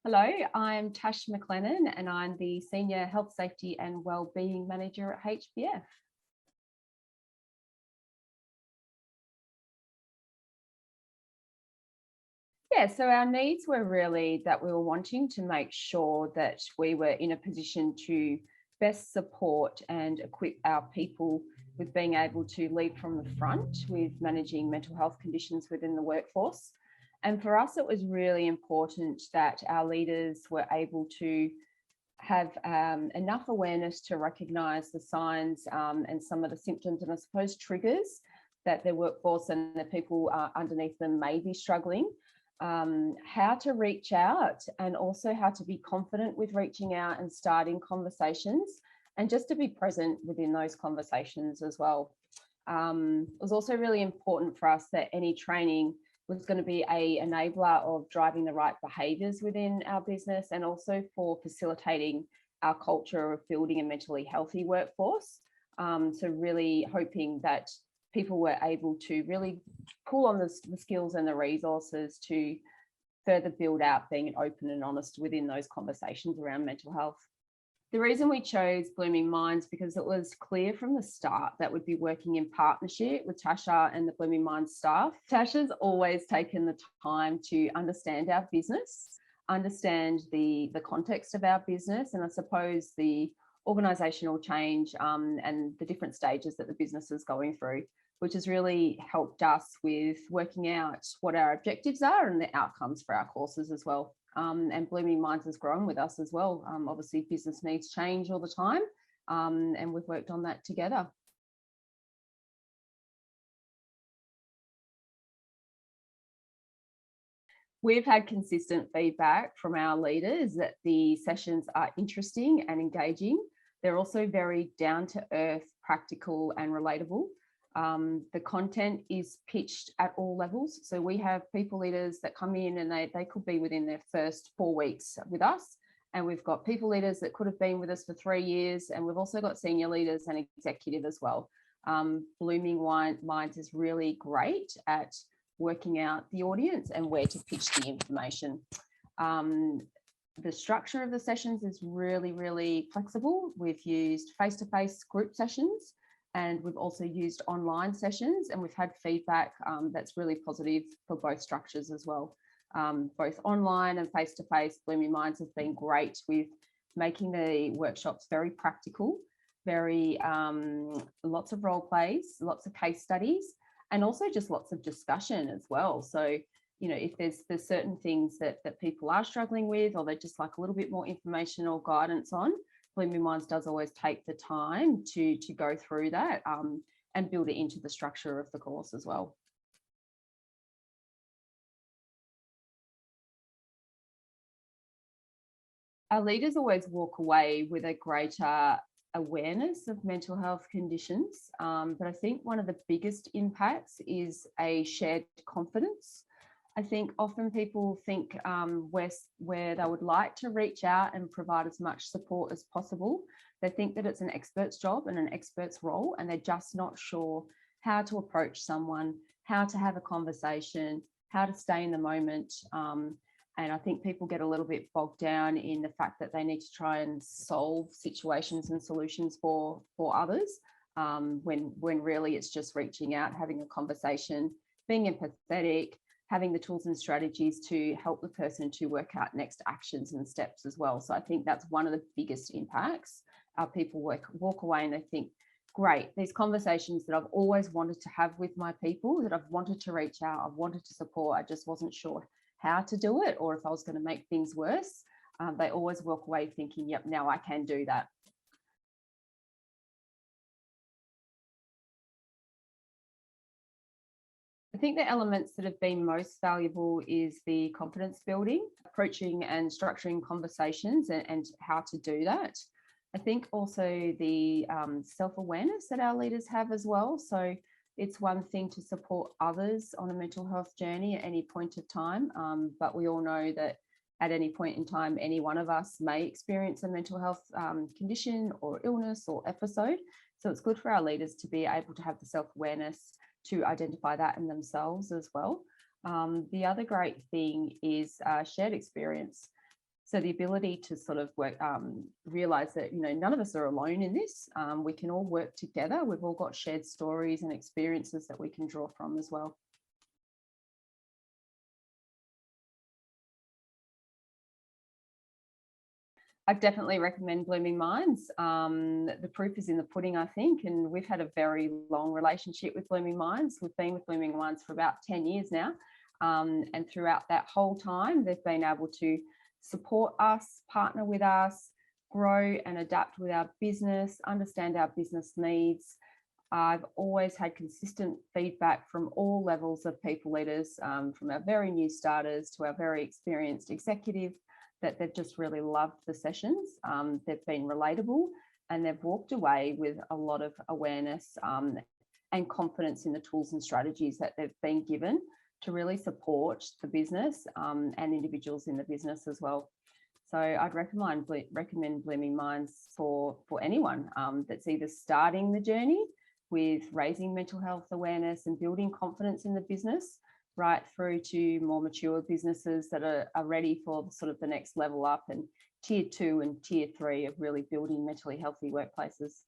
Hello, I'm Tash McLennan and I'm the Senior Health, Safety and Wellbeing Manager at HBF. Yeah, so our needs were really that we were wanting to make sure that we were in a position to best support and equip our people with being able to lead from the front with managing mental health conditions within the workforce. And for us, it was really important that our leaders were able to have enough awareness to recognise the signs and some of the symptoms and I suppose triggers that their workforce and the people underneath them may be struggling, how to reach out and also how to be confident with reaching out and starting conversations and just to be present within those conversations as well. It was also really important for us that any training was going to be an enabler of driving the right behaviours within our business and also for facilitating our culture of building a mentally healthy workforce. So really hoping that people were able to really pull on the skills and the resources to further build out being open and honest within those conversations around mental health. The reason we chose Blooming Minds because it was clear from the start that we'd be working in partnership with Tasha and the Blooming Minds staff. Tasha's always taken the time to understand our business, understand the context of our business, and I suppose the organisational change and the different stages that the business is going through, which has really helped us with working out what our objectives are and the outcomes for our courses as well. And Blooming Minds has grown with us as well. Obviously, business needs change all the time, and we've worked on that together. We've had consistent feedback from our leaders that the sessions are interesting and engaging. They're also very down to earth, practical and relatable. The content is pitched at all levels. So we have people leaders that come in and they could be within their first 4 weeks with us. And we've got people leaders that could have been with us for 3 years. And we've also got senior leaders and executive as well. Blooming Minds is really great at working out the audience and where to pitch the information. The structure of the sessions is really, really flexible. We've used face-to-face group sessions and we've also used online sessions and we've had feedback that's really positive for both structures as well. Both online and face-to-face, Blooming Minds has been great with making the workshops very practical, very lots of role plays, lots of case studies, and also just lots of discussion as well. So, you know, if there's certain things that people are struggling with or they just like a little bit more information or guidance on, Blooming Minds does always take the time to go through that and build it into the structure of the course as well. Our leaders always walk away with a greater awareness of mental health conditions, but I think one of the biggest impacts is a shared confidence. I think often people think where they would like to reach out and provide as much support as possible, they think that it's an expert's job and an expert's role, and they're just not sure how to approach someone, how to have a conversation, how to stay in the moment. And I think people get a little bit bogged down in the fact that they need to try and solve situations and solutions for others, when really it's just reaching out, having a conversation, being empathetic, having the tools and strategies to help the person to work out next actions and steps as well. So I think that's one of the biggest impacts. People walk away and they think, great, these conversations that I've always wanted to have with my people, that I've wanted to reach out, I've wanted to support, I just wasn't sure how to do it or if I was going to make things worse. They always walk away thinking, yep, now I can do that. I think the elements that have been most valuable is the confidence building, approaching and structuring conversations and how to do that. I think also the self-awareness that our leaders have as well. So it's one thing to support others on a mental health journey at any point of time, but we all know that at any point in time, any one of us may experience a mental health condition or illness or episode. So it's good for our leaders to be able to have the self-awareness to identify that in themselves as well. The other great thing is shared experience. So the ability to sort of work, realize that, you know, none of us are alone in this. We can all work together. We've all got shared stories and experiences that we can draw from as well. I definitely recommend Blooming Minds. The proof is in the pudding, I think, and we've had a very long relationship with Blooming Minds. We've been with Blooming Minds for about 10 years now. And throughout that whole time, they've been able to support us, partner with us, grow and adapt with our business, understand our business needs. I've always had consistent feedback from all levels of people leaders, from our very new starters to our very experienced executive, that they've just really loved the sessions. They've been relatable and they've walked away with a lot of awareness and confidence in the tools and strategies that they've been given to really support the business and individuals in the business as well. So I'd recommend Blooming Minds for anyone that's either starting the journey with raising mental health awareness and building confidence in the business, right through to more mature businesses that are ready for sort of the next level up and tier 2 and tier 3 of really building mentally healthy workplaces.